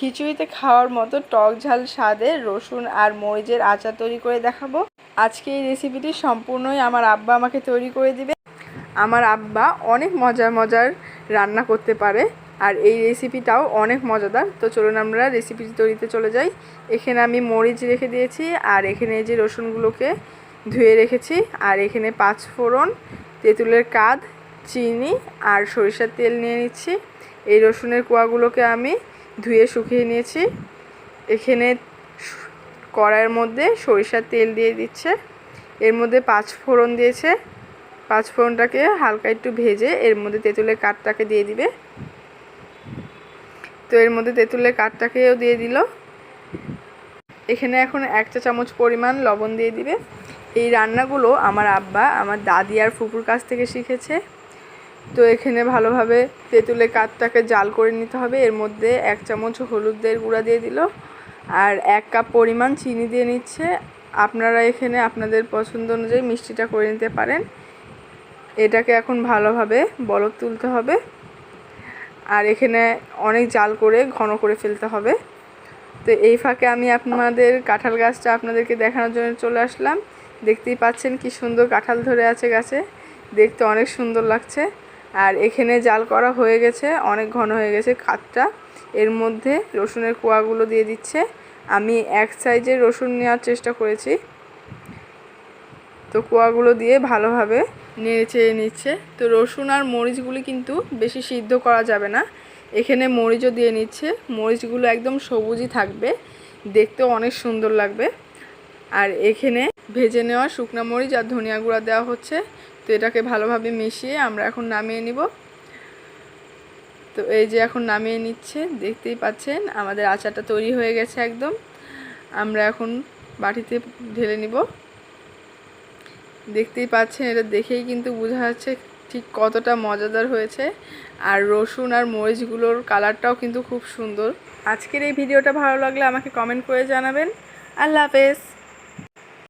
খিচুড়িতে খাওয়ার মতো টক ঝাল স্বাদের রসুন আর মরিচের আচার তৈরি করে দেখাবো। আজকে এই রেসিপিটি সম্পূর্ণই আমার আব্বা আমাকে তৈরি করে দিবে। আমার আব্বা অনেক মজার রান্না করতে পারে আর এই রেসিপিটাও অনেক মজাদার। তো চলুন আমরা রেসিপিটি তৈরিতে চলে যাই। এখানে আমি মরিচ রেখে দিয়েছি আর এখানে এই যে রসুনগুলোকে ধুয়ে রেখেছি আর এখানে 5 ফোড়ন, তেঁতুলের কাঁধ, চিনি আর সরিষার তেল নিয়ে নিচ্ছি। এই রসুনের কোয়াগুলোকে আমি ধুয়ে শুকিয়ে নিয়েছি। এখানে কড়াইয়ের মধ্যে সরিষার তেল দিয়ে দিচ্ছে, এর মধ্যে 5 ফোড়ন দিয়েছে। 5 ফোড়নটাকে হালকা একটু ভেজে এর মধ্যে তেঁতুলের কাঠটাকে দিয়ে দিবে। তো এর মধ্যে তেঁতুলের কাঠটাকেও দিয়ে দিল। এখানে এখন 1 চা চামচ পরিমাণ লবণ দিয়ে দিবে। এই রান্নাগুলো আমার আব্বা আমার দাদি আর ফুপুর কাছ থেকে শিখেছে। তো এখানে ভালোভাবে তেঁতুলের কাঠটাকে জাল করে নিতে হবে। এর মধ্যে 1 চামচ হলুদের গুঁড়া দিয়ে দিল আর 1 কাপ পরিমাণ চিনি দিয়ে নিচ্ছে। আপনারা এখানে আপনাদের পছন্দ অনুযায়ী মিষ্টিটা করে নিতে পারেন। এটাকে এখন ভালোভাবে বলক তুলতে হবে আর এখানে অনেক জাল করে ঘন করে ফেলতে হবে। তো এই ফাঁকে আমি আপনাদের কাঁঠাল গাছটা আপনাদেরকে দেখানোর জন্য চলে আসলাম। দেখতেই পাচ্ছেন কি সুন্দর কাঁঠাল ধরে আছে গাছে, দেখতে অনেক সুন্দর লাগছে। আর এখানে জাল করা হয়ে গেছে, অনেক ঘন হয়ে গেছে কাঠটা। এর মধ্যে রসুনের কোয়াগুলো দিয়ে দিচ্ছে। আমি এক সাইজের রসুন নেওয়ার চেষ্টা করেছি। তো কোয়াগুলো দিয়ে ভালোভাবে নেড়ে চেড়ে নিচ্ছে। তো রসুন আর মরিচগুলি কিন্তু বেশি সিদ্ধ করা যাবে না। এখানে মরিচও দিয়ে নিচ্ছে। মরিচগুলো একদম সবুজই থাকবে, দেখতেও অনেক সুন্দর লাগবে। আর এখানে ভেজে নেওয়া শুকনো মরিচ আর ধনিয়া গুঁড়া দেওয়া হচ্ছে। তো এটাকে ভালোভাবে মিশিয়ে আমরা এখন নামিয়ে নিব। তো এই যে এখন নামিয়ে নিচ্ছে, দেখতেই পাচ্ছেন আমাদের আচারটা তৈরি হয়ে গেছে একদম। আমরা এখন বাটিতে ঢেলে নিব। দেখতেই পাচ্ছেন, এটা দেখেই কিন্তু বোঝা যাচ্ছে ঠিক কতটা মজাদার হয়েছে। আর রসুন আর মরিচগুলোর কালারটাও কিন্তু খুব সুন্দর। আজকের এই ভিডিওটা ভালো লাগলে আমাকে কমেন্ট করে জানাবেন। আল্লাহ হাফেজ।